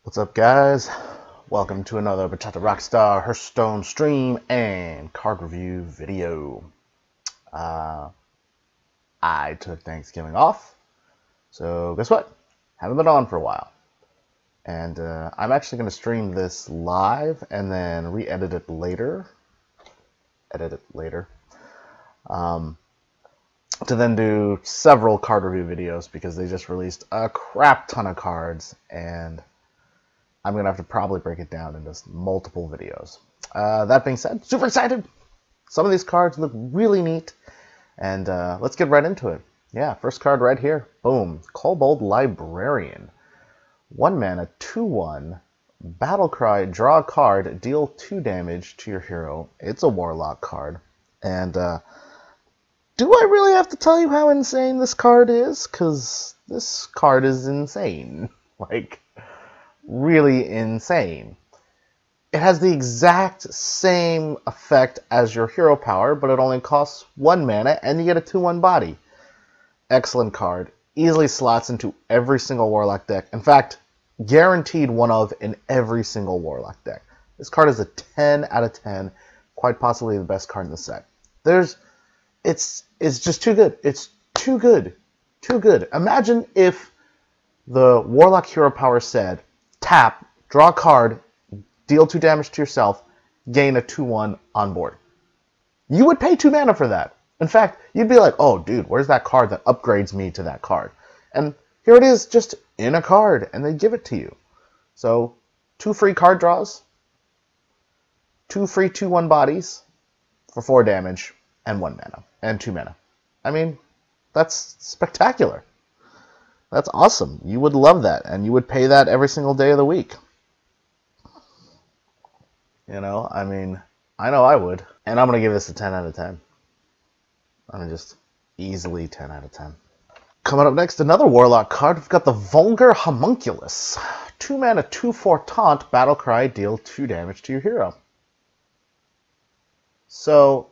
What's up, guys? Welcome to another BACHATA ROCKSTAR Hearthstone stream and card review video. I took Thanksgiving off, so guess what? Haven't been on for a while. And I'm actually going to stream this live and then re-edit it later. To then do several card review videos because they just released a crap ton of cards and I'm going to have to probably break it down into multiple videos. That being said, super excited! Some of these cards look really neat, and let's get right into it. Yeah, first card right here. Boom. Kobold Librarian. 1 mana, 2/1. Battlecry, draw a card, deal 2 damage to your hero. It's a Warlock card. And do I really have to tell you how insane this card is? Because this card is insane. Like, really insane. It has the exact same effect as your hero power, but it only costs 1 mana, and you get a 2/1 body. Excellent card. Easily slots into every single Warlock deck. In fact, guaranteed one of in every single Warlock deck. This card is a 10 out of 10, quite possibly the best card in the set. It's just too good. It's too good. Too good. Imagine if the Warlock hero power said, tap, draw a card, deal 2 damage to yourself, gain a 2/1 on board. You would pay 2 mana for that. In fact, you'd be like, oh, dude, where's that card that upgrades me to that card? And here it is, just in a card, and they give it to you. So, 2 free card draws, 2 free 2/1 bodies for 4 damage, and 1 mana, and 2 mana. I mean, that's spectacular. That's awesome. You would love that, and you would pay that every single day of the week. You know, I mean, I know I would. And I'm going to give this a 10 out of 10. I mean, just easily 10 out of 10. Coming up next, another Warlock card. We've got the Vulgar Homunculus. 2 mana, 2/4 taunt, Battlecry, deal 2 damage to your hero. So,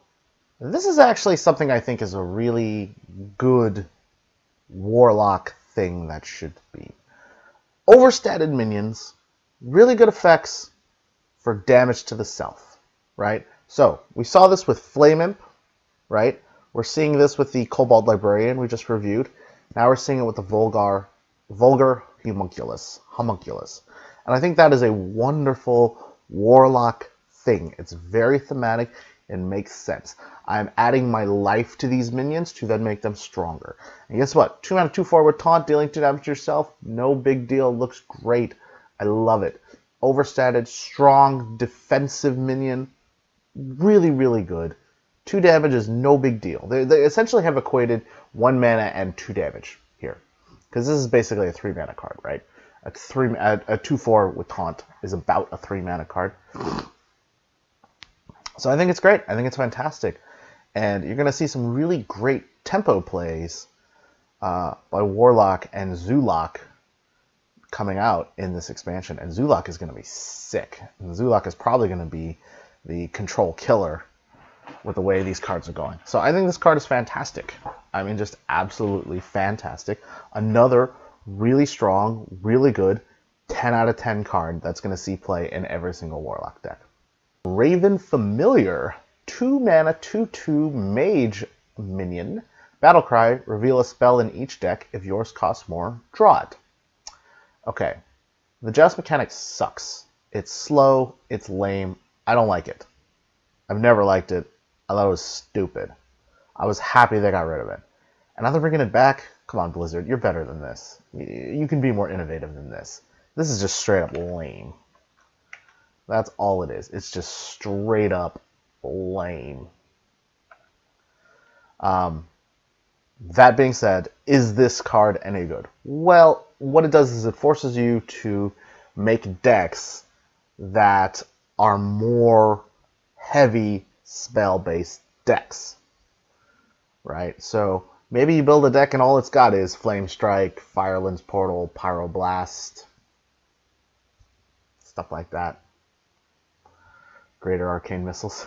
this is actually something I think is a really good Warlock thing that should be. Overstated minions, really good effects for damage to the self, right? So, we saw this with Flame Imp, right? We're seeing this with the Kobold Librarian we just reviewed. Now we're seeing it with the Vulgar Homunculus. And I think that is a wonderful Warlock thing. It's very thematic and makes sense. I'm adding my life to these minions to then make them stronger. And guess what? 2 mana, 2/4 with taunt, dealing 2 damage to yourself. No big deal. Looks great. I love it. Overstated, strong, defensive minion. Really, really good. 2 damage is no big deal. They essentially have equated 1 mana and 2 damage here. Because this is basically a 3 mana card, right? A 2/4 with taunt is about a 3 mana card. So I think it's great. I think it's fantastic. And you're going to see some really great tempo plays by Warlock and Zoolock coming out in this expansion. And Zoolock is going to be sick. And Zoolock is probably going to be the control killer with the way these cards are going. So I think this card is fantastic. I mean, just absolutely fantastic. Another really strong, really good 10 out of 10 card that's going to see play in every single Warlock deck. Raven Familiar, 2 mana, 2/2 mage minion. Battlecry, reveal a spell in each deck. If yours costs more, draw it. Okay, the joust mechanic sucks. It's slow, it's lame, I don't like it. I've never liked it. I thought it was stupid. I was happy they got rid of it. And now they're bringing it back? Come on, Blizzard, you're better than this. You can be more innovative than this. This is just straight up lame. That's all it is. It's just straight up lame. That being said, is this card any good? Well, what it does is it forces you to make decks that are more heavy spell-based decks, right? So maybe you build a deck and all it's got is Flame Strike, Firelind's Portal, Pyroblast, stuff like that. Greater Arcane Missiles.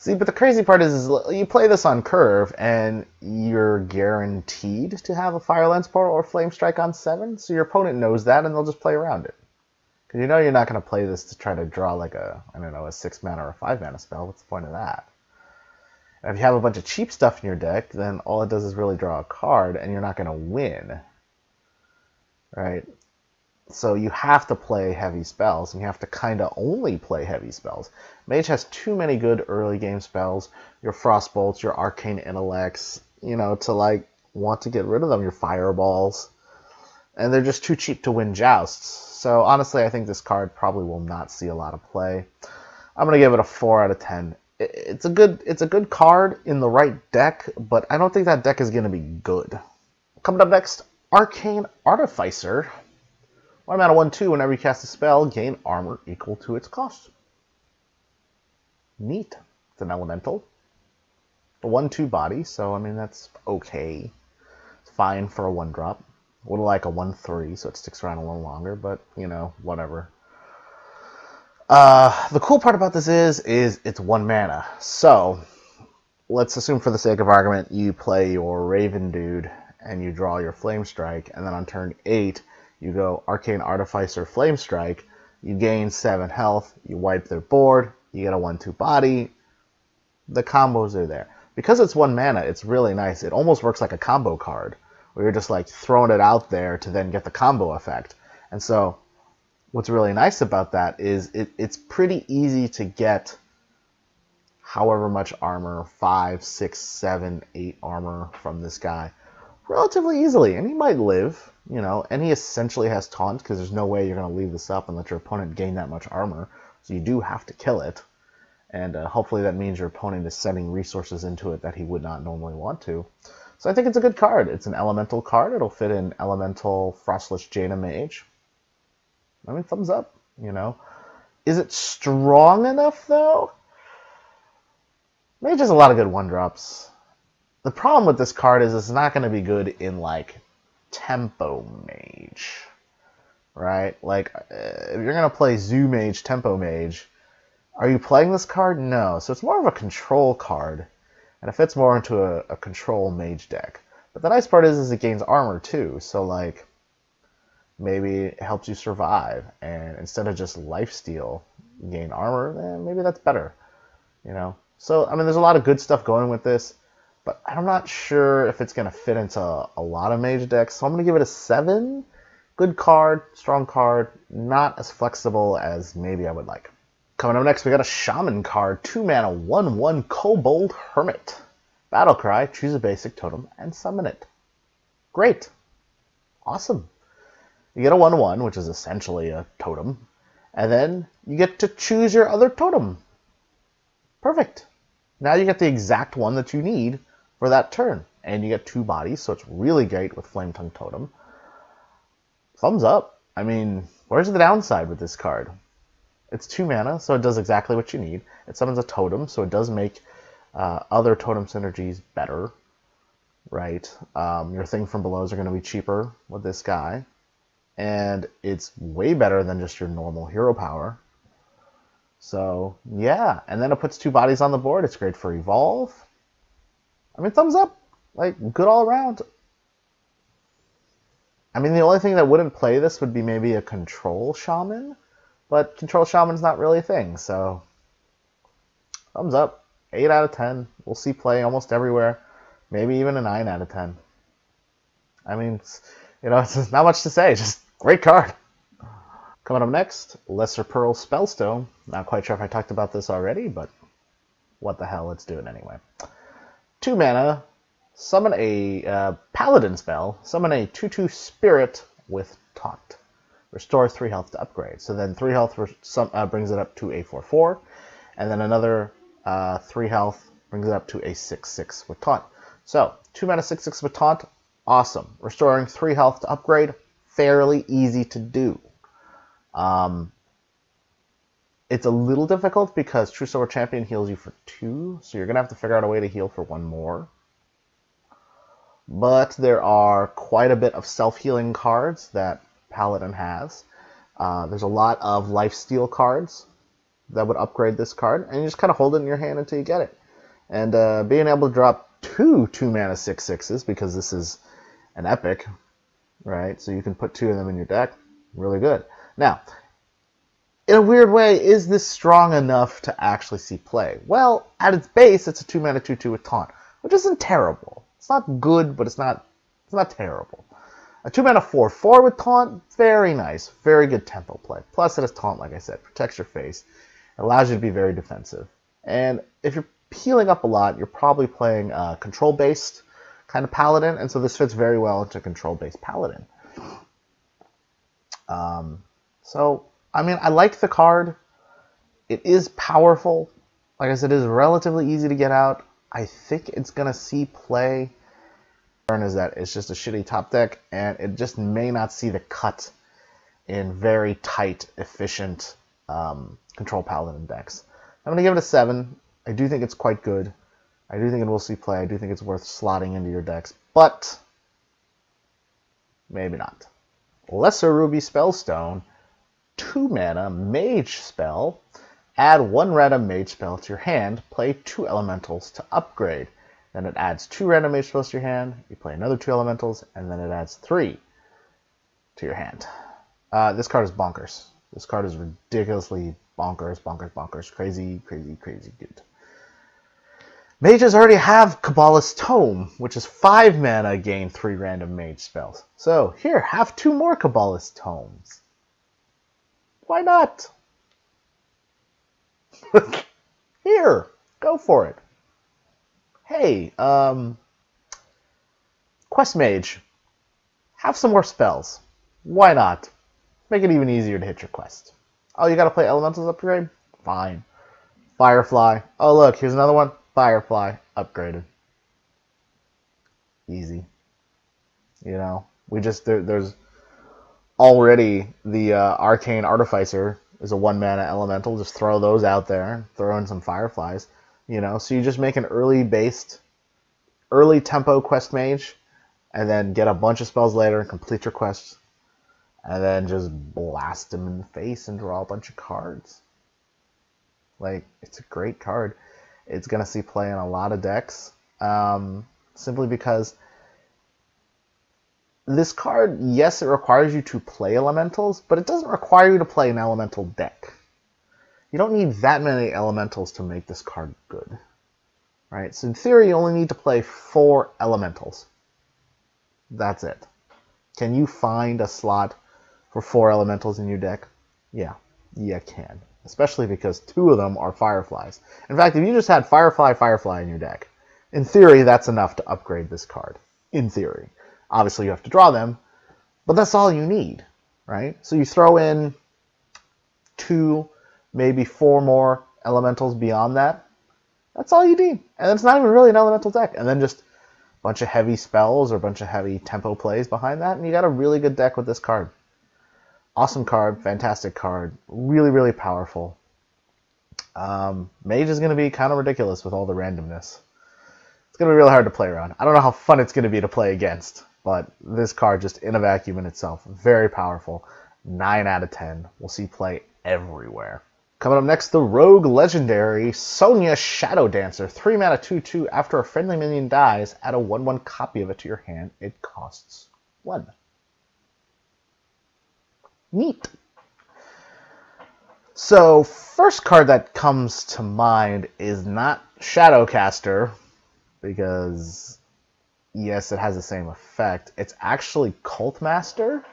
See, but the crazy part is you play this on curve, and you're guaranteed to have a Fire Lance Portal or Flame Strike on 7, so your opponent knows that, and they'll just play around it. Because you know you're not going to play this to try to draw like a, I don't know, a 6 mana or a 5 mana spell. What's the point of that? And if you have a bunch of cheap stuff in your deck, then all it does is really draw a card, and you're not going to win. Right? So you have to play heavy spells, and you have to kind of only play heavy spells. Mage has too many good early game spells. Your Frostbolts, your Arcane Intellects, you know, to like want to get rid of them. Your Fireballs. And they're just too cheap to win jousts. So honestly, I think this card probably will not see a lot of play. I'm going to give it a 4 out of 10. It's a good card in the right deck, but I don't think that deck is going to be good. Coming up next, Arcane Artificer. 1 mana 1/2, whenever you cast a spell, gain armor equal to its cost. Neat. It's an elemental. A 1/2 body, so I mean that's okay. It's fine for a 1-drop. Would like a 1/3, so it sticks around a little longer, but you know, whatever. The cool part about this is it's 1 mana. So let's assume for the sake of argument you play your Raven dude and you draw your Flame Strike, and then on turn 8 you go Arcane Artificer Flame Strike, you gain 7 health, you wipe their board, you get a 1/2 body. The combos are there. Because it's 1 mana, it's really nice. It almost works like a combo card, where you're just like throwing it out there to then get the combo effect. And so what's really nice about that is it's pretty easy to get however much armor, 5, 6, 7, 8 armor from this guy relatively easily. And he might live. You know, and he essentially has taunt, because there's no way you're going to leave this up and let your opponent gain that much armor. So you do have to kill it. And hopefully that means your opponent is sending resources into it that he would not normally want to. So I think it's a good card. It's an elemental card. It'll fit in Elemental, Frostless Jaina Mage. I mean, thumbs up, you know. Is it strong enough, though? Mage has a lot of good 1-drops. The problem with this card is it's not going to be good in, like, Tempo Mage, right? Like, if you're going to play Zoo Mage, Tempo Mage, are you playing this card? No. So it's more of a control card, and it fits more into a control Mage deck. But the nice part is it gains armor, too. So, like, maybe it helps you survive, and instead of just lifesteal, gain armor, maybe that's better, you know? So, I mean, there's a lot of good stuff going with this. But I'm not sure if it's going to fit into a lot of Mage decks, so I'm going to give it a 7. Good card, strong card, not as flexible as maybe I would like. Coming up next, we got a Shaman card, 2 mana, 1/1 Kobold Hermit. Battle Cry, choose a basic totem and summon it. Great. Awesome. You get a 1/1, which is essentially a totem, and then you get to choose your other totem. Perfect. Now you get the exact one that you need for that turn. And you get 2 bodies, so it's really great with Flame Tongue Totem. Thumbs up. I mean, where's the downside with this card? It's 2 mana, so it does exactly what you need. It summons a totem, so it does make other totem synergies better, right? Your Thing from Belows are going to be cheaper with this guy. And it's way better than just your normal hero power. So, yeah. And then it puts 2 bodies on the board. It's great for Evolve. I mean, thumbs up. Like, good all around. I mean, the only thing that wouldn't play this would be maybe a Control Shaman. But Control Shaman's not really a thing, so thumbs up. 8 out of 10. We'll see play almost everywhere. Maybe even a 9 out of 10. I mean, you know, it's not much to say. Just great card. Coming up next, Lesser Pearl Spellstone. Not quite sure if I talked about this already, but what the hell, let's do it anyway. 2 mana, summon a Paladin spell, summon a 2/2 Spirit with Taunt. Restore 3 health to upgrade. So then 3 health brings it up to a 4/4, and then another 3 health brings it up to a 6/6 with Taunt. So 2 mana 6/6 with Taunt, awesome. Restoring 3 health to upgrade, fairly easy to do. It's a little difficult because True Silver Champion heals you for 2, so you're going to have to figure out a way to heal for 1 more. But there are quite a bit of self-healing cards that Paladin has. There's a lot of lifesteal cards that would upgrade this card, and you just kind of hold it in your hand until you get it. And being able to drop 2-mana 6/6s, because this is an epic, right? So you can put 2 of them in your deck. Really good. Now, in a weird way, is this strong enough to actually see play? Well, at its base, it's a 2-mana 2/2 with Taunt, which isn't terrible. It's not good, but it's not terrible. A 2-mana 4/4 with Taunt, very nice. Very good tempo play. Plus, it has Taunt, like I said. Protects your face. It allows you to be very defensive. And if you're healing up a lot, you're probably playing a control-based kind of Paladin, and so this fits very well into control-based Paladin. So, I mean, I like the card. It is powerful. Like I said, it is relatively easy to get out. I think it's going to see play. Is that it's just a shitty top deck, and it just may not see the cut in very tight, efficient control Paladin decks. I'm going to give it a 7. I do think it's quite good. I do think it will see play. I do think it's worth slotting into your decks, but maybe not. Lesser Ruby Spellstone, 2-mana mage spell. Add 1 random mage spell to your hand. Play 2 elementals to upgrade. Then it adds 2 random mage spells to your hand. You play another 2 elementals, and then it adds 3 to your hand. This card is bonkers. This card is ridiculously bonkers. Crazy good. Mages already have Kabbalist's Tome, which is 5 mana, gain 3 random mage spells. So, here, have 2 more Kabbalist's Tomes. Why not? Here, go for it. Hey, Quest Mage, have some more spells. Why not? Make it even easier to hit your quest. Oh, you gotta play Elementals upgrade? Fine. Firefly. Oh, look, here's another one. Firefly, upgraded. Easy. You know, there's already the Arcane Artificer is a 1-mana elemental. Just throw those out there. Throw in some Fireflies. You know, so you just make an early tempo quest mage, and then get a bunch of spells later and complete your quests, and then just blast them in the face and draw a bunch of cards. Like, it's a great card. It's going to see play in a lot of decks, simply because this card, yes, it requires you to play elementals, but it doesn't require you to play an elemental deck. You don't need that many elementals to make this card good, right? So in theory, you only need to play 4 elementals. That's it. Can you find a slot for 4 elementals in your deck? Yeah, you can. Especially because 2 of them are Fireflies. In fact, if you just had Firefly in your deck, in theory, that's enough to upgrade this card. In theory. Obviously, you have to draw them, but that's all you need, right? So you throw in 2, maybe 4 more elementals beyond that. That's all you need. And it's not even really an elemental deck. And then just a bunch of heavy spells or a bunch of heavy tempo plays behind that, and you got a really good deck with this card. Awesome card, fantastic card, really powerful. Mage is going to be kind of ridiculous with all the randomness. It's going to be really hard to play around. I don't know how fun it's going to be to play against, but this card just in a vacuum in itself, very powerful. 9 out of 10. We'll see play everywhere. Coming up next, the Rogue Legendary Sonya Shadow Dancer. 3-mana 2/2. After a friendly minion dies, add a 1/1 copy of it to your hand. It costs 1. Neat. So, first card that comes to mind is not Shadowcaster, because, yes, it has the same effect. It's actually Cultmaster,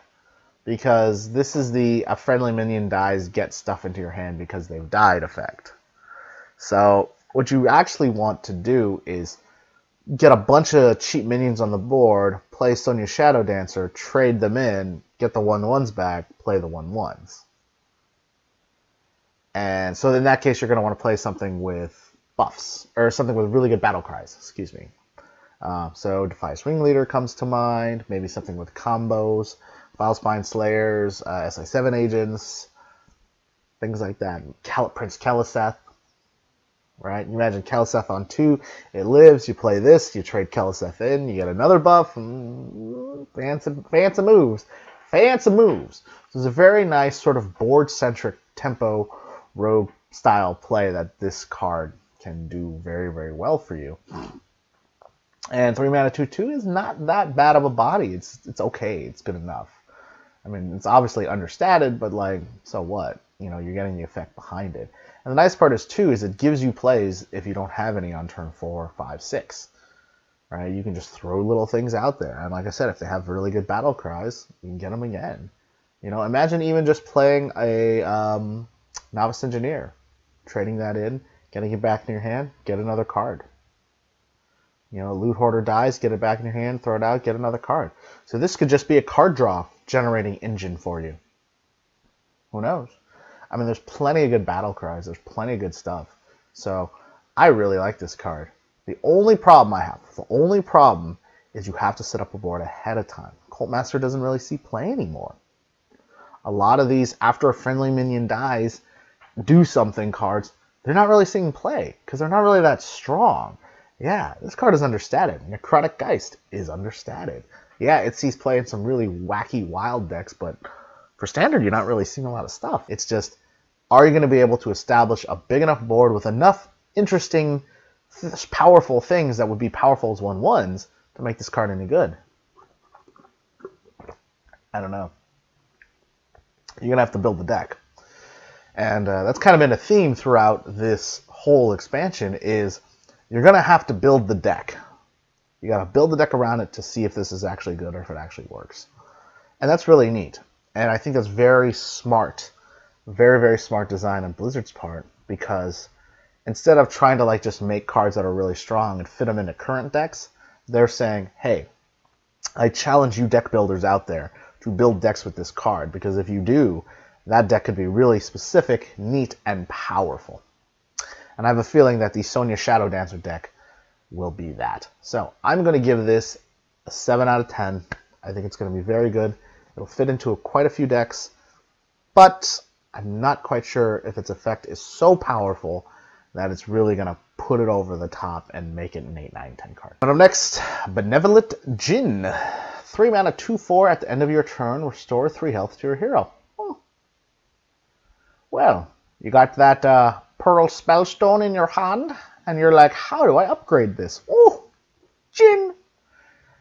because this is the a friendly minion dies, get stuff into your hand because they've died effect. So, what you actually want to do is get a bunch of cheap minions on the board, play Sonya Shadow Dancer, trade them in, get the 1/1s back, play the 1/1s. And so in that case, you're going to want to play something with buffs, or something with really good battle cries, excuse me. So Defias Ringleader comes to mind, maybe something with combos, Vilespine Slayers, SI7 agents, things like that. Prince Keleseth, right? You imagine Keleseth on 2, it lives, you play this, you trade Keleseth in, you get another buff, fancy moves. Fancy moves. So it's a very nice sort of board-centric tempo rogue style play that this card can do very, very well for you. And 3 mana 2/2 is not that bad of a body. It's okay. It's good enough. I mean, it's obviously understated, but like, so what? You know, you're getting the effect behind it. And the nice part is too is it gives you plays if you don't have any on turn 4, 5, 6. Right? You can just throw little things out there. And like I said, if they have really good battle cries, you can get them again. You know, imagine even just playing a Novice Engineer, trading that in, getting it back in your hand, get another card. You know, Loot Hoarder dies, get it back in your hand, throw it out, get another card. So this could just be a card draw generating engine for you. Who knows? I mean, there's plenty of good battle cries. There's plenty of good stuff. So I really like this card. The only problem I have, is you have to set up a board ahead of time. Cult Master doesn't really see play anymore. A lot of these, after a friendly minion dies, do something cards, they're not really seeing play because they're not really that strong. Yeah, this card is understated. Necrotic Geist is understated. Yeah, it sees play in some really wacky, wild decks, but for Standard, you're not really seeing a lot of stuff. It's just, are you going to be able to establish a big enough board with enough interesting, powerful things that would be powerful as 1/1s to make this card any good? I don't know. You're going to have to build the deck. And that's kind of been a theme throughout this whole expansion is you're going to have to build the deck. You got to build the deck around it to see if this is actually good or if it actually works. And that's really neat. And I think that's very smart. Very, very smart design on Blizzard's part, because instead of trying to like just make cards that are really strong and fit them into current decks, they're saying, hey, I challenge you deck builders out there to build decks with this card, because if you do, that deck could be really specific, neat, and powerful. And I have a feeling that the Sonya Shadow Dancer deck will be that. So I'm going to give this a 7 out of 10. I think it's going to be very good. It'll fit into quite a few decks, but I'm not quite sure if its effect is so powerful that it's really going to put it over the top and make it an 8, 9, 10 card. But up next, Benevolent Djinn. 3 mana 2/4 at the end of your turn, restore 3 health to your hero. Oh. Well, you got that Pearl Spellstone in your hand, and you're like, how do I upgrade this? Oh, Djinn!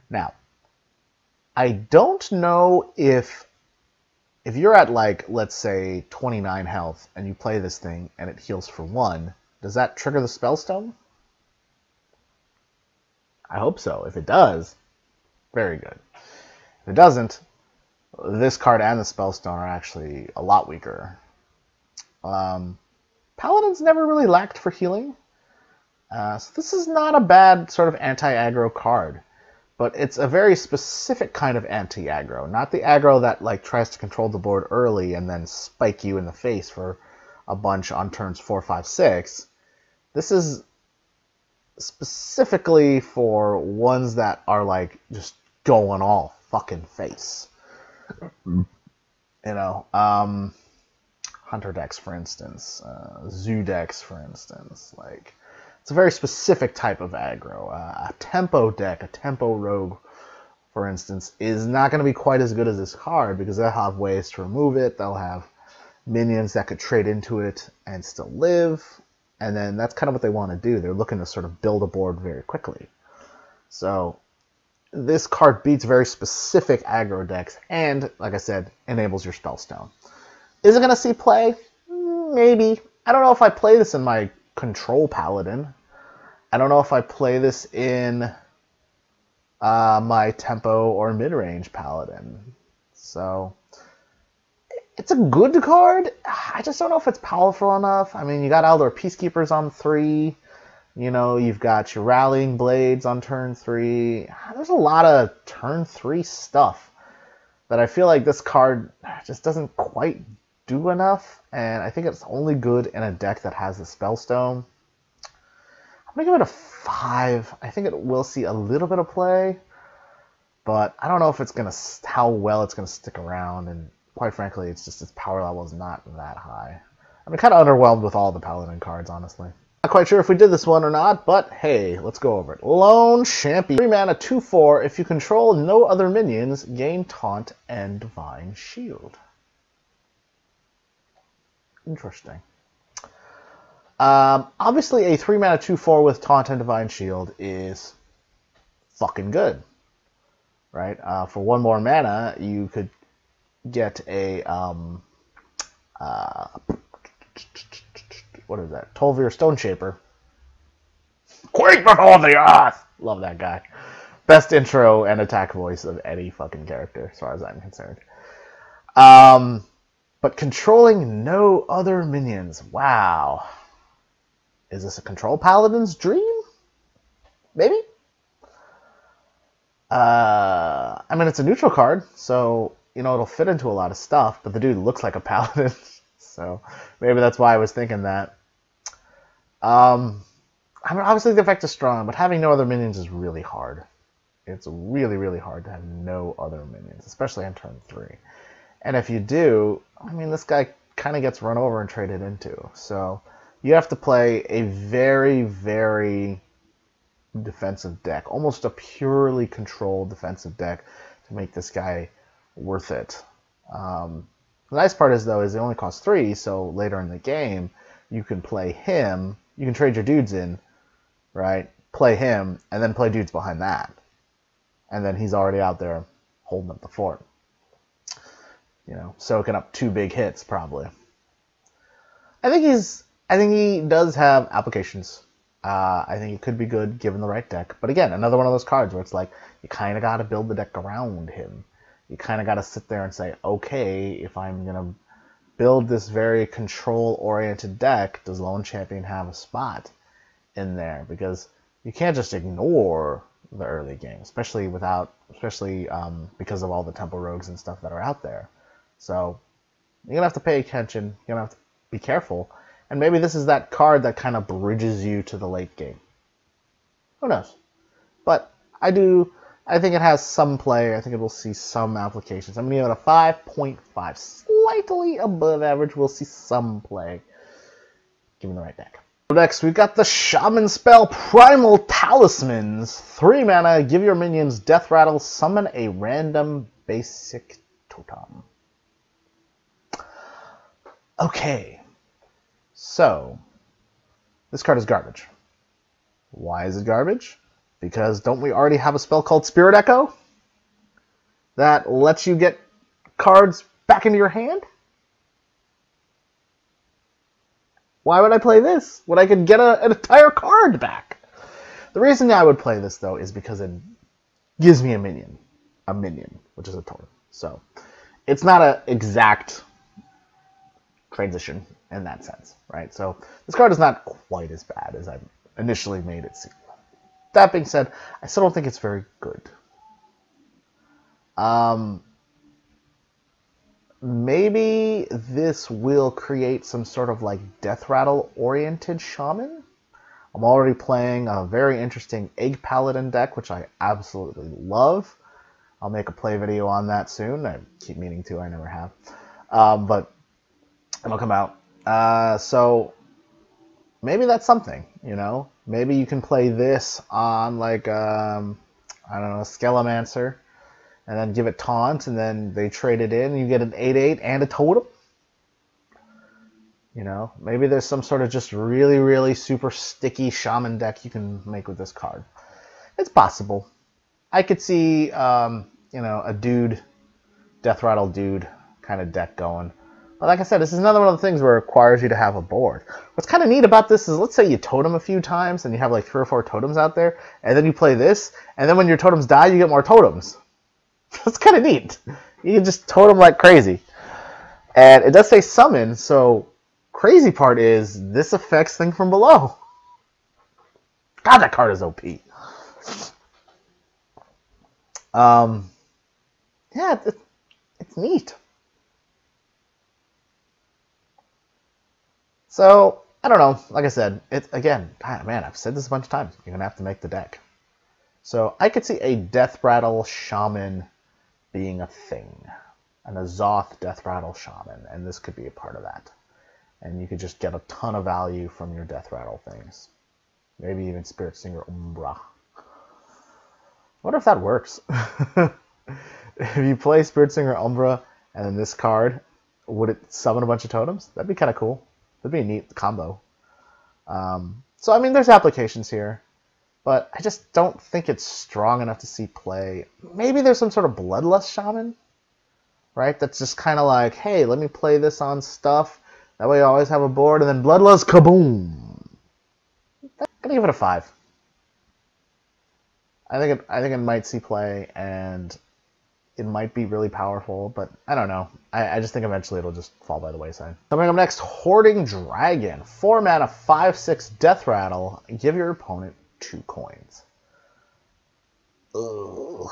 Now, I don't know if you're at, like, let's say 29 health, and you play this thing, and it heals for 1, does that trigger the Spellstone? I hope so. If it does, very good. If it doesn't, this card and the Spellstone are actually a lot weaker. Paladins never really lacked for healing, so this is not a bad sort of anti-aggro card. But it's a very specific kind of anti-aggro, not the aggro that like tries to control the board early and then spike you in the face for a bunch on turns 4, 5, 6. This is specifically for ones that are like just going all fucking face. You know, Hunter decks, for instance, Zoo decks, for instance, like. It's a very specific type of aggro. A tempo deck, a tempo rogue, for instance, is not going to be quite as good as this card because they'll have ways to remove it. They'll have minions that could trade into it and still live. And then that's kind of what they want to do. They're looking to sort of build a board very quickly. So this card beats very specific aggro decks and, like I said, enables your Spellstone. Is it going to see play? Maybe. I don't know if I play this in my Control Paladin. I don't know if I play this in my Tempo or Mid-Range Paladin. So, it's a good card. I just don't know if it's powerful enough. I mean, you got Eldar Peacekeepers on 3. You know, you've got your Rallying Blades on turn 3. There's a lot of turn 3 stuff that I feel like this card just doesn't quite do enough. And I think it's only good in a deck that has the Spellstone. I'm going to give it a 5. I think it will see a little bit of play, but I don't know if it's going to, how well it's going to stick around, and quite frankly, it's just its power level is not that high. I'm kind of underwhelmed with all the Paladin cards, honestly. Not quite sure if we did this one or not, but hey, let's go over it. Lone Champion. 3 mana 2/4. If you control no other minions, gain Taunt and Divine Shield. Interesting. Obviously, a 3-mana 2/4 with Taunt and Divine Shield is fucking good, right? For 1 more mana, you could get a what is that? Tol'vir Stoneshaper. Quake before the earth! Love that guy. Best intro and attack voice of any fucking character, as far as I'm concerned. But controlling no other minions. Wow. Is this a Control Paladin's dream? Maybe? I mean, it's a neutral card, so, you know, it'll fit into a lot of stuff, but the dude looks like a paladin, so maybe that's why I was thinking that. I mean, obviously the effect is strong, but having no other minions is really hard. It's really, really hard to have no other minions, especially on turn 3. And if you do, I mean, this guy kind of gets run over and traded into. So you have to play a very, very defensive deck, almost a purely controlled defensive deck to make this guy worth it. The nice part is, though, is it only costs 3, so later in the game, you can play him, you can trade your dudes in, right? Play him, and then play dudes behind that. And then he's already out there holding up the fort. You know, soaking up 2 big hits, probably. I think he does have applications. I think it could be good given the right deck. But again, another one of those cards where it's like, you kind of got to build the deck around him. You kind of got to sit there and say, okay, if I'm going to build this very control-oriented deck, does Lone Champion have a spot in there? Because you can't just ignore the early game, especially because of all the Temple Rogues and stuff that are out there. So you're going to have to pay attention. You're going to have to be careful. And maybe this is that card that kind of bridges you to the late game. Who knows? But I think it has some play. I think it will see some applications. I'm going to give it a 5.5. Slightly above average. We'll see some play given the right deck. Next, we've got the Shaman spell, Primal Talismans. 3 mana, give your minions Death Rattle, summon a random basic totem. Okay, so this card is garbage. Why is it garbage? Because don't we already have a spell called Spirit Echo that lets you get cards back into your hand? Why would I play this when I could get an entire card back? The reason I would play this, though, is because it gives me a minion, which is a totem. So it's not an exact transition in that sense, right? So this card is not quite as bad as I initially made it seem. That being said, I still don't think it's very good. Maybe this will create some sort of like Death Rattle oriented Shaman. I'm already playing a very interesting Egg Paladin deck, which I absolutely love. I'll make a play video on that soon. I keep meaning to, I never have. But it'll come out. So maybe that's something, you know? Maybe you can play this on like, I don't know, Skelemancer, and then give it Taunt, and then they trade it in, and you get an 8/8 and a totem. You know, maybe there's some sort of just really, really super sticky Shaman deck you can make with this card. It's possible. I could see, you know, a dude, Death Rattle dude kind of deck going. But like I said, this is another one of the things where it requires you to have a board. What's kind of neat about this is, let's say you totem a few times, and you have like 3 or 4 totems out there, and then you play this, and then when your totems die, you get more totems. That's kind of neat. You can just totem like crazy. And it does say summon, so crazy part is this affects thing from below. God, that card is OP. Yeah, it's neat. So, I don't know. Like I said, it's, again, man, I've said this a bunch of times. You're going to have to make the deck. So, I could see a Death Rattle Shaman being a thing. An Azoth Death Rattle Shaman. And this could be a part of that. And you could just get a ton of value from your Death Rattle things. Maybe even Spirit Singer Umbra. I wonder if that works. If you play Spirit Singer Umbra and then this card, would it summon a bunch of totems? That'd be kind of cool. That'd be a neat combo. So, I mean, there's applications here, but I just don't think it's strong enough to see play. Maybe there's some sort of Bloodlust Shaman, right? That's just kind of like, hey, let me play this on stuff. That way I always have a board, and then Bloodlust, kaboom! I'm gonna give it a 5. I think it might see play, and it might be really powerful, but I don't know. I just think eventually it'll just fall by the wayside. Coming up next, Hoarding Dragon. 4 mana, 5/6 Death Rattle. Give your opponent 2 coins. Ugh.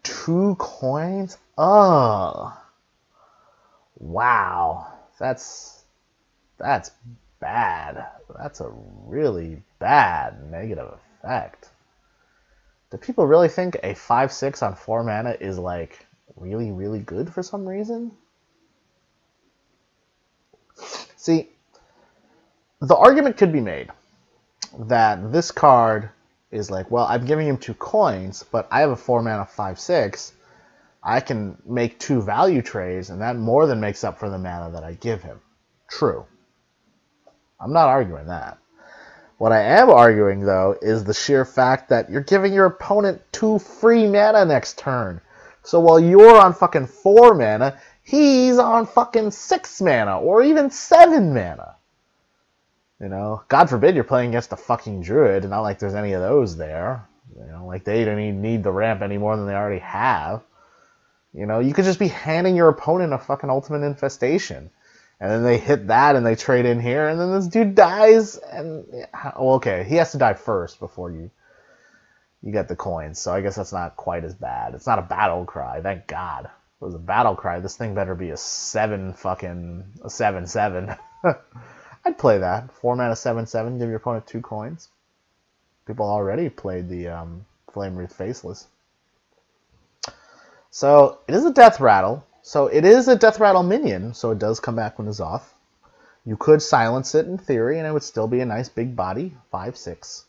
2 coins? Ugh. Wow. That's bad. That's a really bad negative effect. Do people really think a 5/6 on 4 mana is like really, really good for some reason? See, the argument could be made that this card is like, well, I'm giving him 2 coins, but I have a 4 mana 5/6. I can make 2 value trades, and that more than makes up for the mana that I give him. True. I'm not arguing that. What I am arguing, though, is the sheer fact that you're giving your opponent 2 free mana next turn. So while you're on fucking 4 mana, he's on fucking 6 mana, or even 7 mana. You know, God forbid you're playing against a fucking druid, and not like there's any of those there. You know, like they don't even need the ramp any more than they already have. You know, you could just be handing your opponent a fucking ultimate infestation. And then they hit that and they trade in here, and then this dude dies, and well, okay, he has to die first before you get the coins. So I guess that's not quite as bad. It's not a battle cry, thank God. If it was a battle cry, this thing better be a 7/7. I'd play that. 4 mana 7/7, give your opponent 2 coins. People already played the Flame Wreath Faceless. So it is a Death Rattle. So it is a Death Rattle minion, so it does come back when it's off. You could silence it in theory, and it would still be a nice big body, 5/6.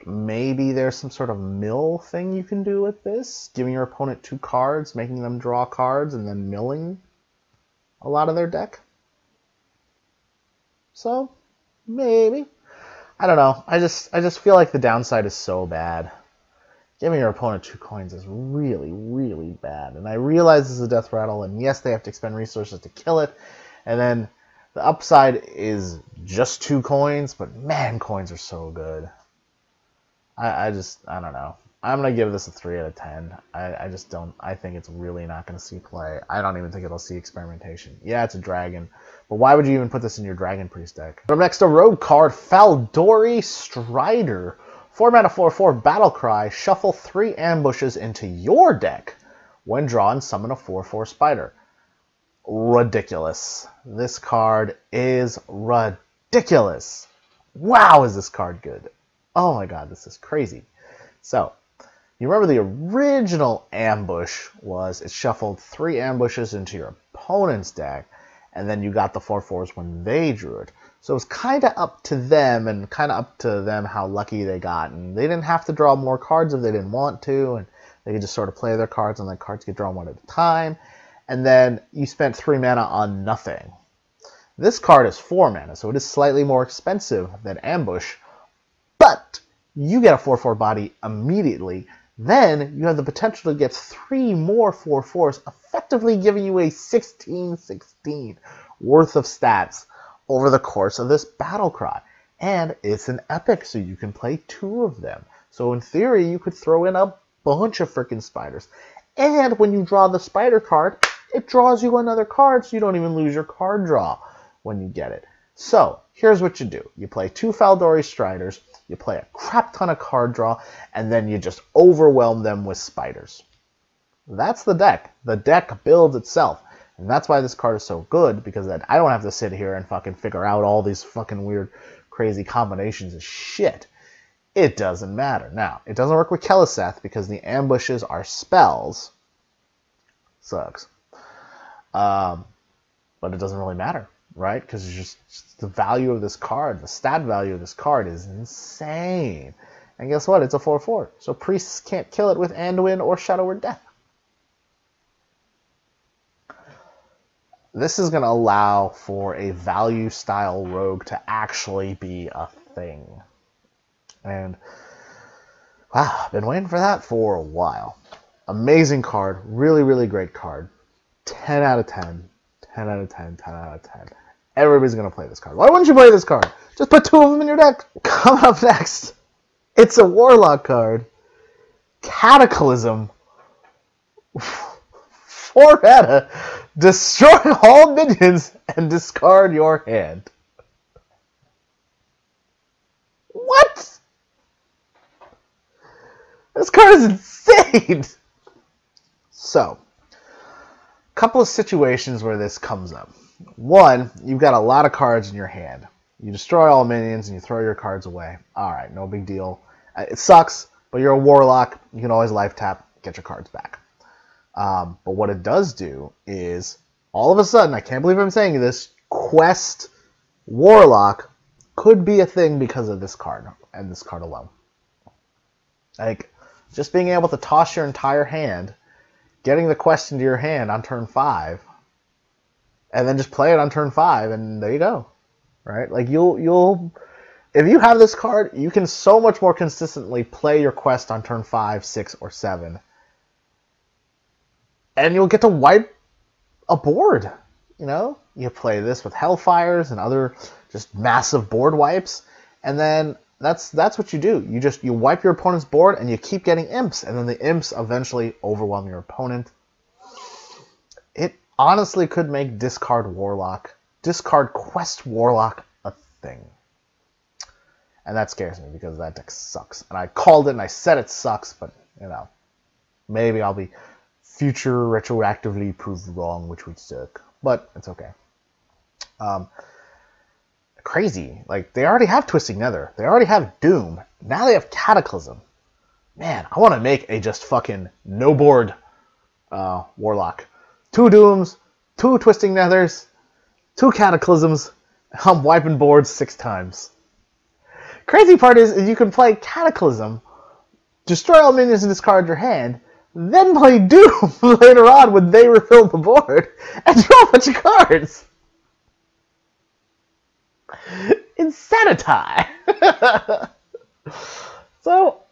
Maybe there's some sort of mill thing you can do with this, giving your opponent 2 cards, making them draw cards, and then milling a lot of their deck. So maybe. I don't know. I just feel like the downside is so bad. Giving your opponent 2 coins is really, really bad. And I realize this is a Death Rattle, and yes, they have to expend resources to kill it. And then the upside is just 2 coins, but man, coins are so good. I don't know. I'm going to give this a 3 out of 10. I just don't. I think it's really not going to see play. I don't even think it'll see experimentation. Yeah, it's a dragon, but why would you even put this in your Dragon Priest deck? Up next, a rogue card, Faldori Strider. 4 mana 4/4 Battle Cry. Shuffle 3 ambushes into your deck. When drawn, summon a 4/4 spider. Ridiculous. This card is ridiculous. Wow, is this card good. Oh my god, this is crazy. So, you remember the original ambush was it shuffled 3 ambushes into your opponent's deck, and then you got the 4/4s when they drew it. So it was kind of up to them, and kind of up to them how lucky they got. And they didn't have to draw more cards if they didn't want to, and they could just sort of play their cards, and the cards get drawn one at a time. And then you spent 3 mana on nothing. This card is 4 mana, so it is slightly more expensive than Ambush, but you get a 4/4 body immediately. Then you have the potential to get 3 more 4/4s, effectively giving you a 16/16 worth of stats over the course of this Battle Cry. And it's an epic, so you can play 2 of them. So in theory, you could throw in a bunch of freaking spiders. And when you draw the spider card, it draws you another card, so you don't even lose your card draw when you get it. So here's what you do. You play 2 Faldori Striders, you play a crap ton of card draw, and then you just overwhelm them with spiders. That's the deck. The deck builds itself. And that's why this card is so good, because then I don't have to sit here and fucking figure out all these fucking weird, crazy combinations of shit. It doesn't matter. Now, it doesn't work with Keleseth because the ambushes are spells. Sucks. But it doesn't really matter, right? Because it's just the value of this card, the stat value of this card is insane. And guess what? It's a 4/4. So priests can't kill it with Anduin or Shadow or Death. this is going to allow for a value style rogue to actually be a thing. And wow, I've been waiting for that for a while. Amazing card, really, really great card. 10 out of 10, 10 out of 10, 10 out of 10. Everybody's going to play this card. Why wouldn't you play this card? Just put 2 of them in your deck. Coming up next, it's a Warlock card. Cataclysm. 4 mana. Destroy all minions and discard your hand. What? This card is insane. So, a couple of situations where this comes up. One, you've got a lot of cards in your hand. You destroy all minions and you throw your cards away. Alright, no big deal. It sucks, but you're a Warlock. You can always life tap, get your cards back. But what it does do is, all of a sudden, I can't believe I'm saying this, Quest Warlock could be a thing because of this card, and this card alone. Like, just being able to toss your entire hand, getting the quest into your hand on turn 5, and then just play it on turn 5, and there you go. Right? Like, you'll if you have this card, you can so much more consistently play your quest on turn 5, 6, or 7. And you'll get to wipe a board, you know? You play this with Hellfires and other just massive board wipes, and then that's what you do. You wipe your opponent's board and you keep getting imps, and then the imps eventually overwhelm your opponent. It honestly could make discard Quest Warlock a thing. And that scares me because that deck sucks. And I called it and I said it sucks, but you know, maybe I'll be future retroactively proved wrong, which would suck, but it's okay. Crazy. Like, they already have Twisting Nether. They already have Doom. Now they have Cataclysm. Man, I want to make a just fucking no board Warlock. 2 Dooms, 2 Twisting Nethers, 2 Cataclysms. I'm wiping boards 6 times. Crazy part is you can play Cataclysm, destroy all minions and discard your hand, then play Doom later on when they refill the board, and draw a bunch of cards. Insanity. So,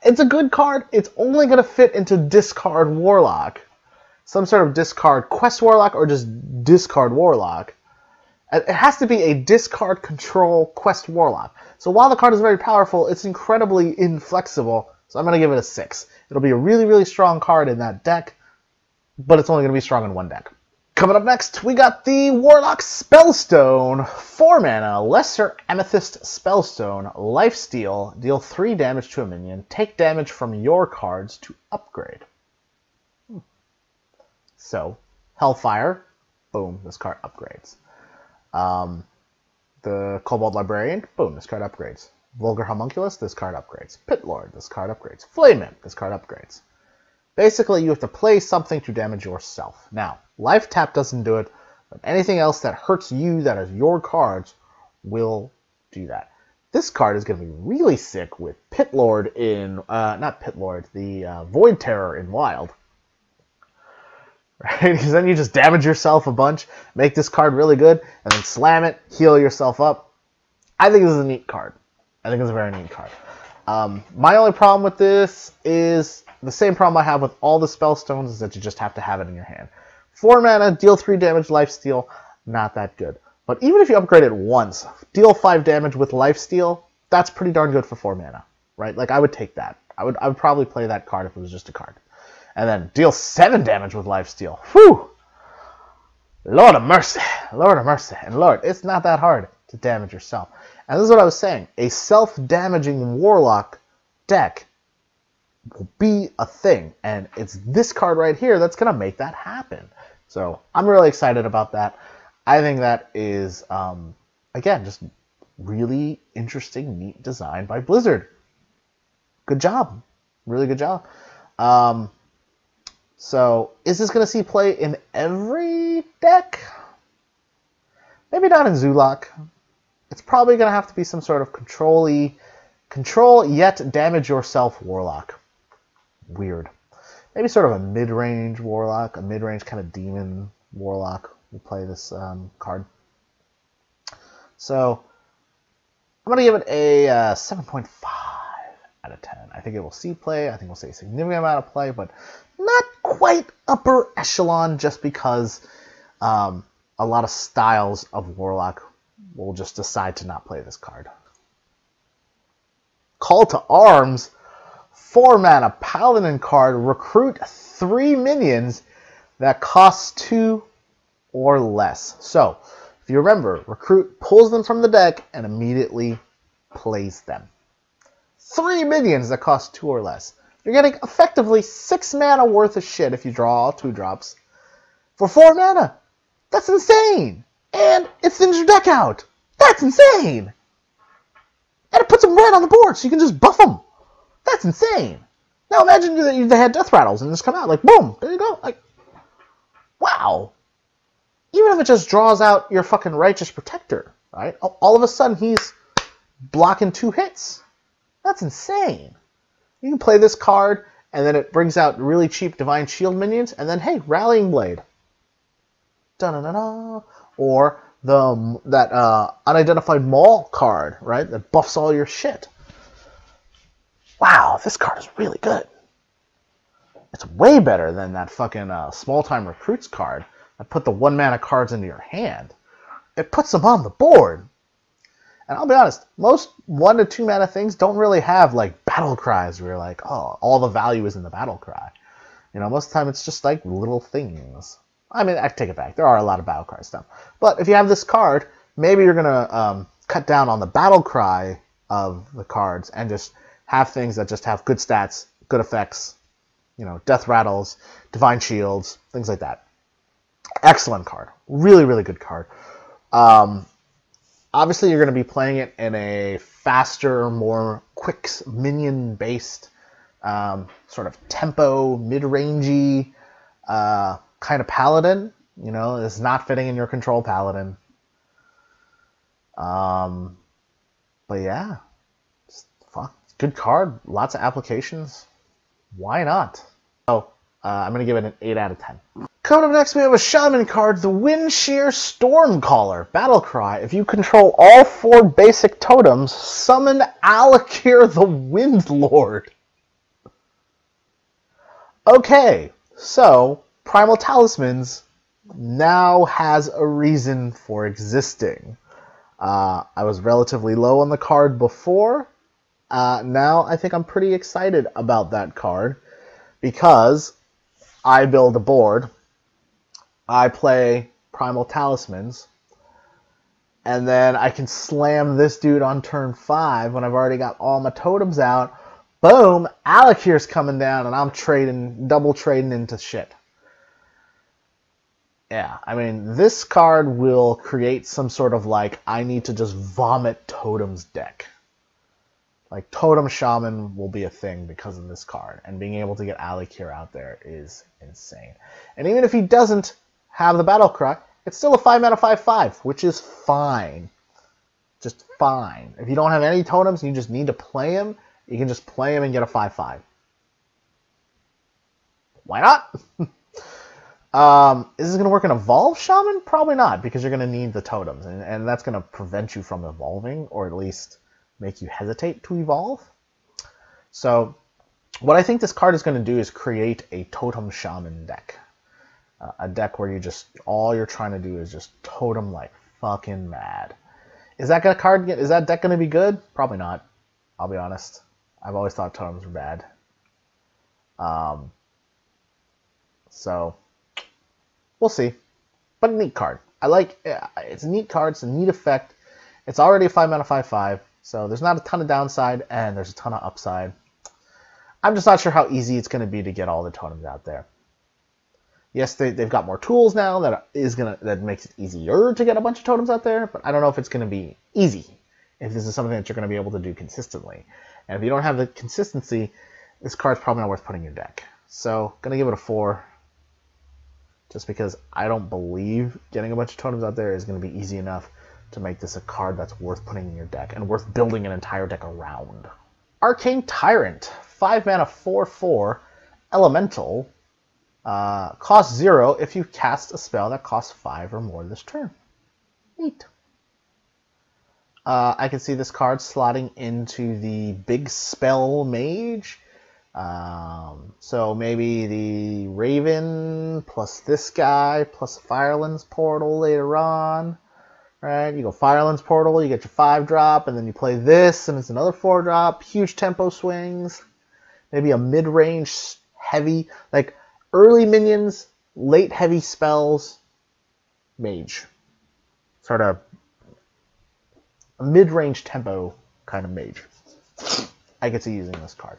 it's a good card. It's only going to fit into discard Warlock. Some sort of discard Quest Warlock or just discard Warlock. It has to be a discard control Quest Warlock. So while the card is very powerful, it's incredibly inflexible. So I'm going to give it a 6. It'll be a really, really strong card in that deck, but it's only going to be strong in one deck. Coming up next, we got the Warlock Spellstone. 4 mana, Lesser Amethyst Spellstone, Lifesteal, deal 3 damage to a minion, take damage from your cards to upgrade. So, Hellfire, boom, this card upgrades. The Kobold Librarian, boom, this card upgrades. Vulgar Homunculus, this card upgrades. Pit Lord, this card upgrades. Flame Imp, this card upgrades. Basically, you have to play something to damage yourself. Now, Life Tap doesn't do it, but anything else that hurts you that is your cards will do that. This card is going to be really sick with Pit Lord in, not Pit Lord, the Void Terror in Wild. Right? Because then you just damage yourself a bunch, make this card really good, and then slam it, heal yourself up. I think this is a neat card. I think it's a very neat card. My only problem with this is the same problem I have with all the Spellstones, is that you just have to have it in your hand. 4 mana, deal 3 damage, Lifesteal, not that good. But even if you upgrade it once, deal 5 damage with Lifesteal, that's pretty darn good for 4 mana, right? Like, I would take that. I would probably play that card if it was just a card. And then deal 7 damage with Lifesteal. Whew! Lord of mercy. Lord of mercy. And Lord, it's not that hard to damage yourself. And this is what I was saying. A self-damaging Warlock deck will be a thing. And it's this card right here that's going to make that happen. So I'm really excited about that. I think that is, again, just really interesting, neat design by Blizzard. Good job. Really good job. So, is this going to see play in every deck? Maybe not in Zoolock. It's probably going to have to be some sort of control yet damage yourself Warlock. Weird. Maybe sort of a mid-range Warlock, a mid-range kind of demon Warlock. you play this card. So I'm going to give it a 7.5 out of 10. I think it will see play. I think we'll see a significant amount of play, but not quite upper echelon just because a lot of styles of Warlock will just decide to not play this card. Call to Arms, 4 mana Paladin card, recruit 3 minions that cost 2 or less. So, if you remember, recruit pulls them from the deck and immediately plays them. 3 minions that cost 2 or less. You're getting effectively 6 mana worth of shit if you draw all 2-drops for 4 mana. That's insane! And it thins your deck out. That's insane! And it puts them right on the board so you can just buff them. That's insane. Now imagine that they had death rattles and just come out like, boom, there you go. Like, wow. Even if it just draws out your fucking Righteous Protector, right? All of a sudden he's blocking 2 hits. That's insane. You can play this card, and then it brings out really cheap Divine Shield minions, and then, hey, Rallying Blade. Da-da-da-da. Or that Unidentified Maul card, right? That buffs all your shit. Wow, this card is really good. It's way better than that fucking Small-Time Recruits card that put the 1-mana cards into your hand. It puts them on the board. And I'll be honest, most 1 to 2 mana things don't really have like battle cries where you're like, oh, all the value is in the battle cry. You know, most of the time it's just like little things. I mean, I take it back. There are a lot of battle cry stuff. But if you have this card, maybe you're going to cut down on the battle cry of the cards and just have things that just have good stats, good effects, you know, death rattles, divine shields, things like that. Excellent card. Really, really good card. Obviously, you're going to be playing it in a faster, more quick minion-based sort of tempo, mid-rangey kind of paladin. You know, it's not fitting in your control paladin. But yeah, good card. Lots of applications. Why not? So I'm going to give it an 8 out of 10. Coming up next, we have a Shaman card, the Windshear Stormcaller. Battle cry. If you control all 4 basic totems, summon Alakir the Windlord. Okay, so Primal Talismans now has a reason for existing. I was relatively low on the card before. Now I think I'm pretty excited about that card because I build a board. I play Primal Talismans, and then I can slam this dude on turn 5 when I've already got all my totems out. Boom, Alakir's coming down, and I'm double trading into shit. Yeah, I mean, this card will create some sort of, like, I need to just vomit totems deck. Like, Totem Shaman will be a thing because of this card, and being able to get Alakir out there is insane. And even if he doesn't have the battle cry, it's still a 5-mana 5/5, which is fine. Just fine. If you don't have any totems and you just need to play him, you can just play him and get a 5/5. Why not? Is this going to work in Evolve Shaman? Probably not, because you're going to need the totems, and that's going to prevent you from evolving, or at least make you hesitate to evolve. So what I think this card is going to do is create a Totem Shaman deck. A deck where you just, all you're trying to do is just totem like fucking mad. Is that deck going to be good? Probably not. I'll be honest. I've always thought totems were bad. So we'll see. But a neat card. It's a neat card. It's a neat effect. It's already a 5-mana 5/5. So there's not a ton of downside and there's a ton of upside. I'm just not sure how easy it's going to be to get all the totems out there. Yes, they've got more tools now that makes it easier to get a bunch of totems out there, but I don't know if it's going to be easy, if this is something that you're going to be able to do consistently. And if you don't have the consistency, this card's probably not worth putting in your deck. So, going to give it a 4, just because I don't believe getting a bunch of totems out there is going to be easy enough to make this a card that's worth putting in your deck, and worth building an entire deck around. Arcane Tyrant, 5-mana 4/4, Elemental. Cost 0 if you cast a spell that costs 5 or more this turn. Neat. I can see this card slotting into the big spell mage. So maybe the Raven plus this guy plus Firelens Portal later on. Right? You go Firelens Portal, you get your 5-drop, and then you play this, and it's another 4-drop. Huge tempo swings. Maybe a mid-range heavy, like early minions, late heavy spells, mage. Sort of a mid-range tempo kind of mage. I could see using this card.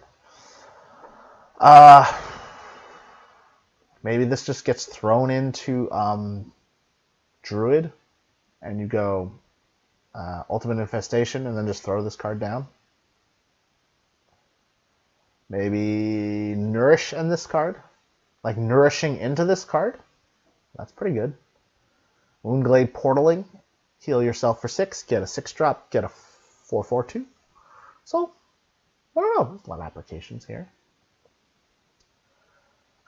Maybe this just gets thrown into Druid, and you go Ultimate Infestation, and then just throw this card down. Maybe Nourish in this card, like nourishing into this card. That's pretty good. Woundglade Portaling, heal yourself for 6, get a 6-drop, get a 4/4/2. So, I don't know, there's a lot of applications here.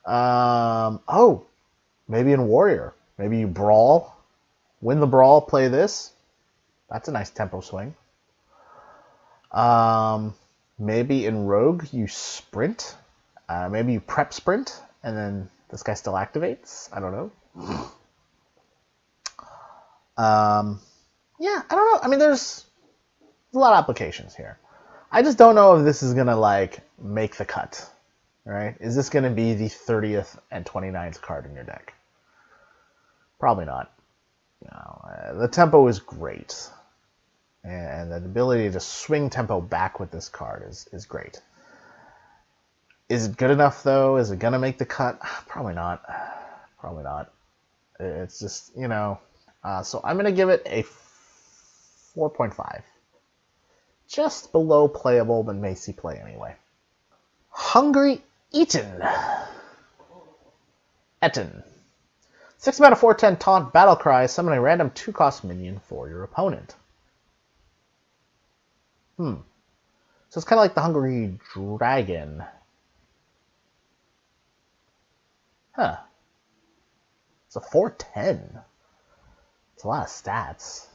Oh, maybe in Warrior. Maybe you Brawl, win the Brawl, play this. That's a nice tempo swing. Maybe in Rogue you Sprint. Maybe you Prep Sprint, and then this guy still activates. I don't know. Yeah, I don't know. I mean, there's a lot of applications here. I just don't know if this is gonna like make the cut. Right? Is this gonna be the 30th and 29th card in your deck? Probably not. No, the tempo is great, and the ability to swing tempo back with this card is great. Is it good enough though? Is it gonna make the cut? Probably not. Probably not. It's just, you know. So I'm gonna give it a 4.5. Just below playable, but may see play anyway. Hungry Eaten. 6 mana 4/10 Taunt Battlecry. Summon a random 2-cost minion for your opponent. So it's kind of like the Hungry Dragon. Huh. It's a 4/10. It's a lot of stats.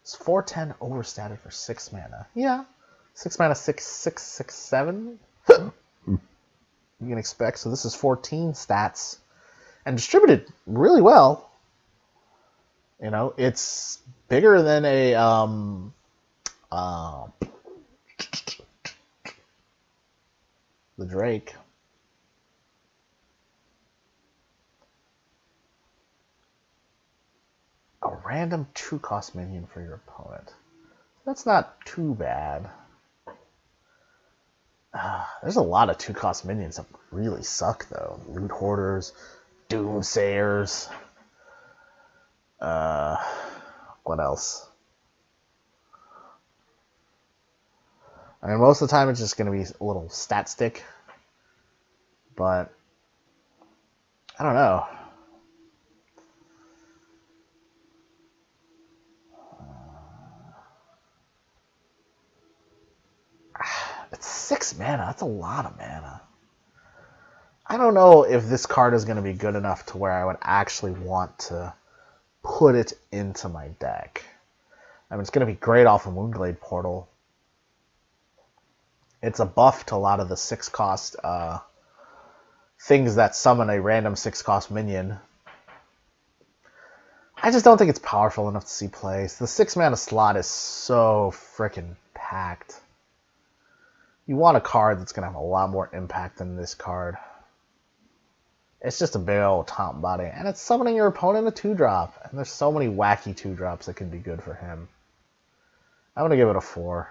It's 4/10 overstated for 6 mana. Yeah. 6 mana, 6/6/6/7. You can expect. So this is 14 stats. And distributed really well. You know, it's bigger than a the Drake. A random 2-cost minion for your opponent. That's not too bad. There's a lot of 2-cost minions that really suck though. Loot Hoarders, Doomsayers. What else? I mean, most of the time it's just going to be a little stat stick. But I don't know. It's 6 mana. That's a lot of mana. I don't know if this card is going to be good enough to where I would actually want to put it into my deck. I mean, it's going to be great off of Woundglade Portal. It's a buff to a lot of the 6-cost things that summon a random 6-cost minion. I just don't think it's powerful enough to see play. The 6 mana slot is so freaking packed. You want a card that's going to have a lot more impact than this card. It's just a big old top body. And it's summoning your opponent a 2-drop. And there's so many wacky 2-drops that can be good for him. I'm going to give it a 4.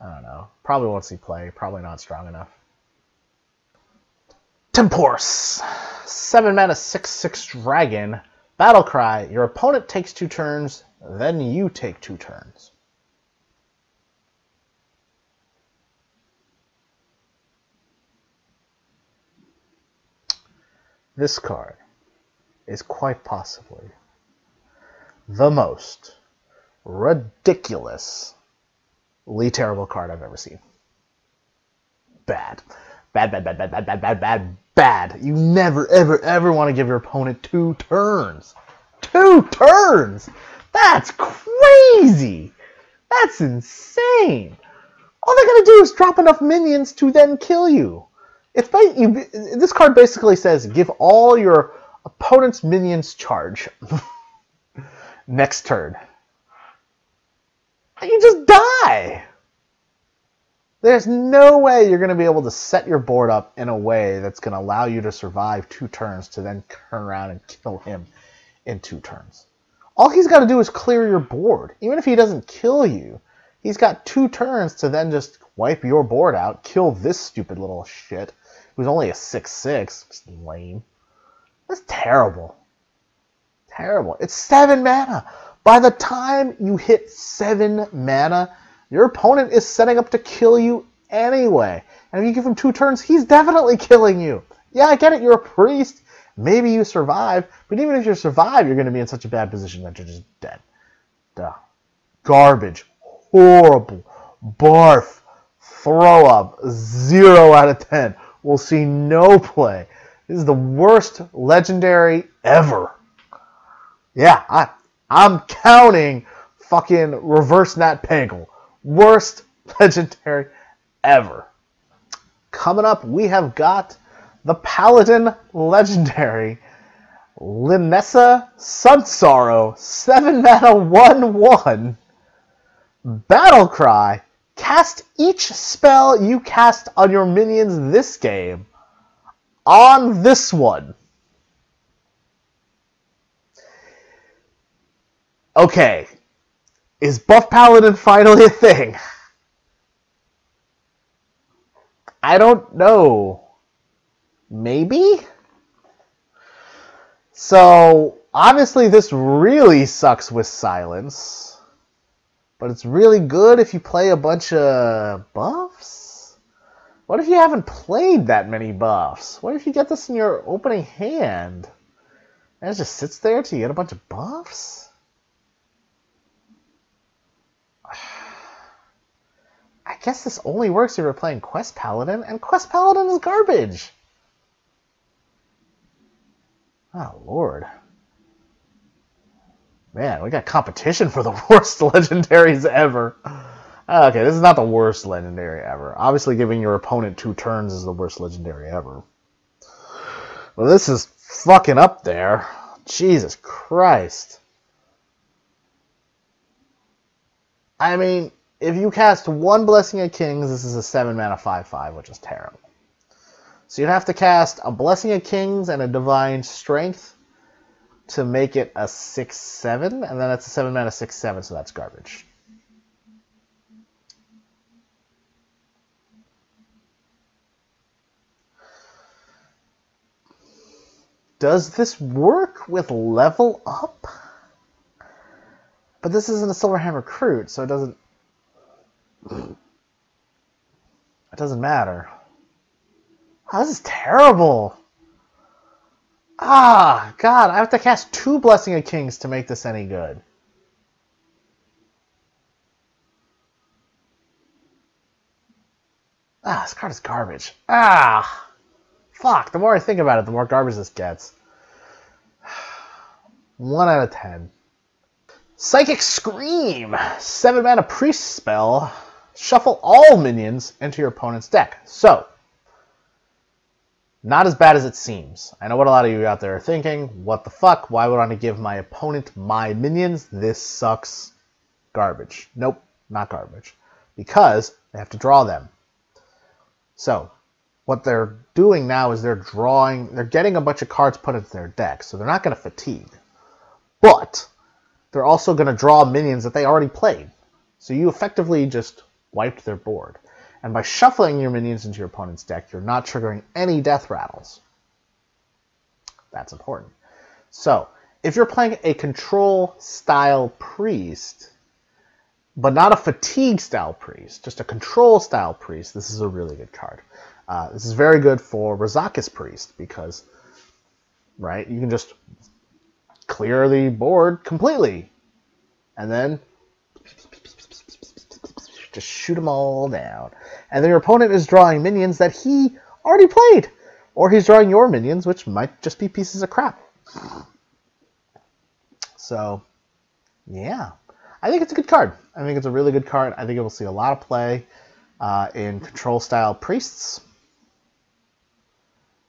I don't know. Probably won't see play. Probably not strong enough. Temporse. 7 mana 6/6 dragon. Battlecry. Your opponent takes 2 turns. Then you take 2 turns. This card is quite possibly the most ridiculously terrible card I've ever seen. Bad. Bad, bad, bad, bad, bad, bad, bad, bad, bad. You never, ever, ever want to give your opponent 2 turns. 2 turns! That's crazy! That's insane! All they're going to do is drop enough minions to then kill you. This card basically says, give all your opponent's minions charge. Next turn. You just die! There's no way you're going to be able to set your board up in a way that's going to allow you to survive 2 turns to then turn around and kill him in 2 turns. All he's got to do is clear your board. Even if he doesn't kill you, he's got 2 turns to then just wipe your board out, kill this stupid little shit, who's only a 6/6. It's lame. That's terrible. Terrible. It's 7 mana. By the time you hit 7 mana, your opponent is setting up to kill you anyway. And if you give him 2 turns, he's definitely killing you. Yeah, I get it. You're a priest. Maybe you survive. But even if you survive, you're going to be in such a bad position that you're just dead. Duh. Garbage. Horrible. Barf. Throw up. 0 out of 10. We'll see no play. This is the worst legendary ever. Yeah, I'm counting fucking Reverse Nat Pagel. Worst legendary ever. Coming up, we have got the Paladin legendary Linessa Sunsorrow, 7 mana 1/1. Battle Cry. Cast each spell you cast on your minions this game on this one. Okay. Is Buff Paladin finally a thing? I don't know. Maybe? So, obviously this really sucks with silence. But it's really good if you play a bunch of buffs? What if you haven't played that many buffs? What if you get this in your opening hand? And it just sits there till you get a bunch of buffs? I guess this only works if you're playing Quest Paladin, and Quest Paladin is garbage. Oh, Lord. Man, we got competition for the worst legendaries ever. Okay, this is not the worst legendary ever. Obviously, giving your opponent 2 turns is the worst legendary ever. Well, this is fucking up there. Jesus Christ. I mean, if you cast 1 Blessing of Kings, this is a 7 mana 5/5, which is terrible. So you'd have to cast a Blessing of Kings and a Divine Strength to make it a 6/7, and then it's a 7 mana 6/7, so that's garbage. Does this work with Level Up? But this isn't a Silverhand Recruit, so it doesn't matter. Oh, this is terrible. Ah, God, I have to cast 2 Blessing of Kings to make this any good. Ah, this card is garbage. Ah, fuck, the more I think about it, the more garbage this gets. 1 out of 10. Psychic Scream, 7 mana priest spell. Shuffle all minions into your opponent's deck. So, not as bad as it seems. I know what a lot of you out there are thinking. What the fuck? Why would I want to give my opponent my minions? This sucks. Garbage. Nope, not garbage. Because they have to draw them. So, what they're doing now is they're getting a bunch of cards put into their deck. So they're not going to fatigue. But they're also going to draw minions that they already played. So you effectively just wiped their board. And by shuffling your minions into your opponent's deck, you're not triggering any death rattles. That's important. So, if you're playing a control-style priest, but not a fatigue-style priest, just a control-style priest, this is a really good card. This is very good for Razakis Priest, because, right, you can just clear the board completely. And then just shoot them all down. And then your opponent is drawing minions that he already played. Or he's drawing your minions, which might just be pieces of crap. So, yeah. I think it's a good card. I think it's a really good card. I think it will see a lot of play in control-style priests.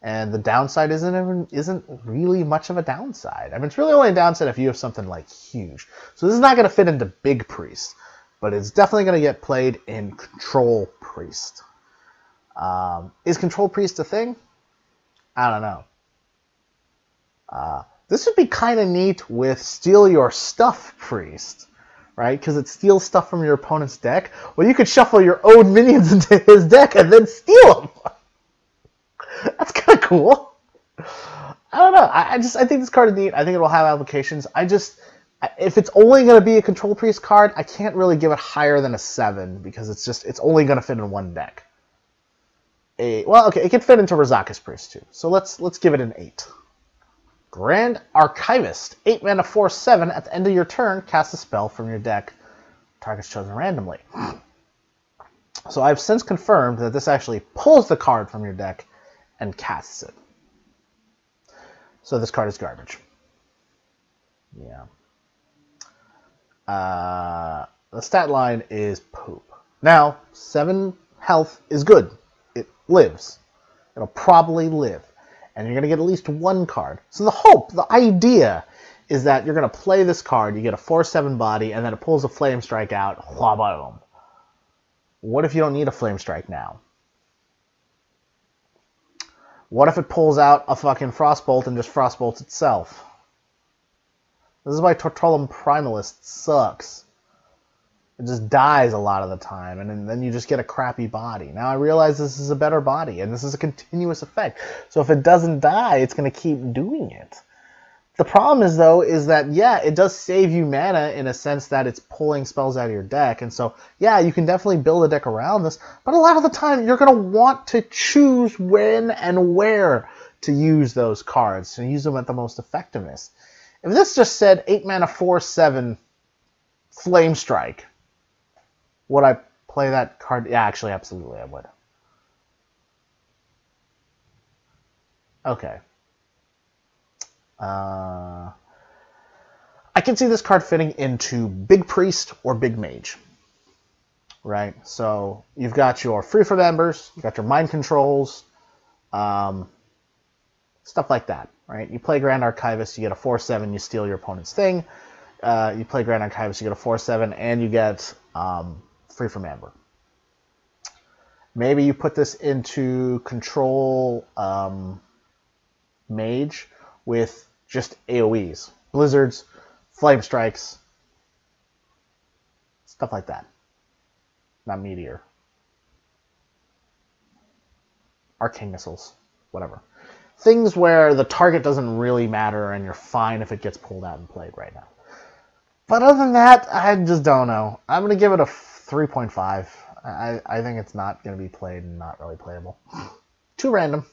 And the downside isn't really much of a downside. I mean, it's really only a downside if you have something like huge. So this is not going to fit into big priest, but it's definitely going to get played in control priest. Is control priest a thing? I don't know. This would be kind of neat with steal your stuff priest, right? Because it steals stuff from your opponent's deck. Well, you could shuffle your own minions into his deck and then steal them. That's kind of cool. I don't know. I think this card is neat. I think it will have applications. If it's only going to be a control priest card, I can't really give it higher than a 7 because it's only going to fit in one deck. Well, okay, it can fit into Rozaka's priest too. So let's give it an 8. Grand Archivist, 8 mana, 4/7. At the end of your turn, cast a spell from your deck. Target's chosen randomly. So I've since confirmed that this actually pulls the card from your deck and casts it. So this card is garbage. Yeah. The stat line is poop. Now, 7 health is good. It lives. It'll probably live. And you're going to get at least 1 card. So the idea is that you're going to play this card, you get a 4/7 body, and then it pulls a Flame Strike out. Boom. What if you don't need a Flame Strike now? What if it pulls out a fucking Frostbolt and just Frostbolts itself? This is why Tortollum Primalist sucks. It just dies a lot of the time, and then you just get a crappy body. Now I realize this is a better body, and this is a continuous effect. So if it doesn't die, it's going to keep doing it. The problem is, though, is that, yeah, it does save you mana in a sense that it's pulling spells out of your deck. And so, yeah, you can definitely build a deck around this. But a lot of the time, you're going to want to choose when and where to use those cards and use them at the most effectiveness. If this just said 8 mana, 4/7 Flame Strike, would I play that card? Yeah, actually, absolutely, I would. Okay. I can see this card fitting into Big Priest or Big Mage, right? So you've got your Free from Embers, you've got your Mind Controls, stuff like that, right? You play Grand Archivist, you get a 4/7, you steal your opponent's thing. You play Grand Archivist, you get a 4/7, and you get Free from Amber. Maybe you put this into Control Mage with just AoEs, Blizzards, Flame Strikes, stuff like that. Not Meteor. Arcane Missiles, whatever. Things where the target doesn't really matter and you're fine if it gets pulled out and played right now. But other than that, I just don't know. I'm going to give it a 3.5. I think it's not going to be played and not really playable. Too random.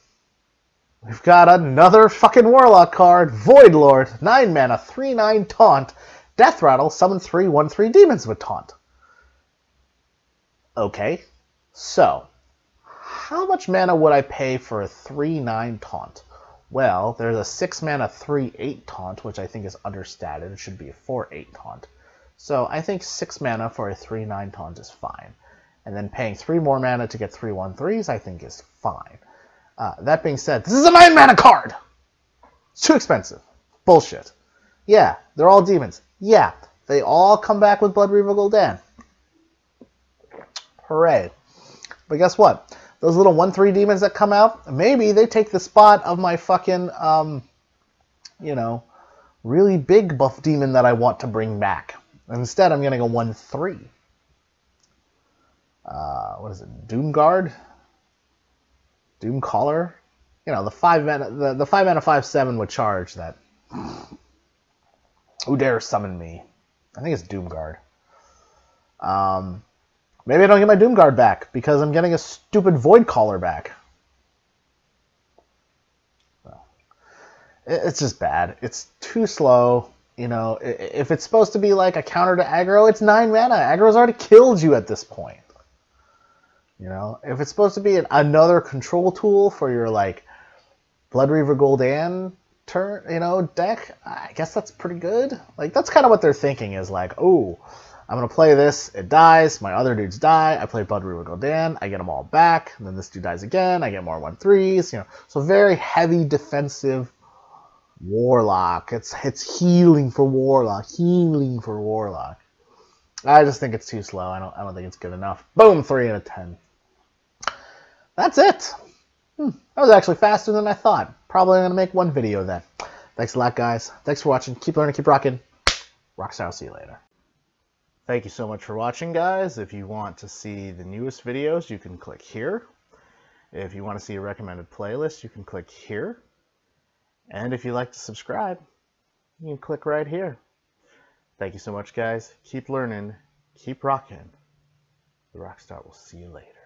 We've got another fucking Warlock card, Void Lord, 9 mana, 3/9 Taunt, Death Rattle, summon 3 1/3 demons with Taunt. Okay, so how much mana would I pay for a 3/9 Taunt? Well, there's a 6 mana 3/8 Taunt, which I think is understated. It should be a 4/8 Taunt. So I think 6 mana for a 3/9 Taunt is fine. And then paying 3 more mana to get 3 1/3s I think is fine. That being said, this is a 9 mana card! It's too expensive. Bullshit. Yeah, they're all demons. Yeah, they all come back with Blood Reaver Gul'dan. Hooray. But guess what? Those little 1/3 demons that come out, maybe they take the spot of my fucking, really big buff demon that I want to bring back. Instead, I'm going to go 1/3. What is it? Doomguard? Doomcaller? You know, the 5 mana, the 5 mana 5/7 with charge that. Who dare summon me? I think it's Doomguard. Maybe I don't get my Doomguard back because I'm getting a stupid Void Caller back. Well, it's just bad. It's too slow. You know, if it's supposed to be like a counter to aggro, it's 9 mana. Aggro's already killed you at this point. You know, if it's supposed to be another control tool for your, like, Blood Reaver Gul'dan deck, I guess that's pretty good. Like, that's kind of what they're thinking is like, oh, I'm going to play this, it dies, my other dudes die, I play Blood Reaver Gul'dan, I get them all back, and then this dude dies again, I get more 1/3s, So very heavy defensive Warlock. It's healing for Warlock. I just think it's too slow. I don't think it's good enough. Boom, 3 out of 10. That's it. That was actually faster than I thought. Probably going to make one video then. Thanks a lot, guys. Thanks for watching. Keep learning, keep rocking. Rockstar, I'll see you later. Thank you so much for watching, guys. If you want to see the newest videos, you can click here. If you want to see a recommended playlist, you can click here. And if you'd like to subscribe, you can click right here. Thank you so much, guys. Keep learning, keep rocking. The Rockstar will see you later.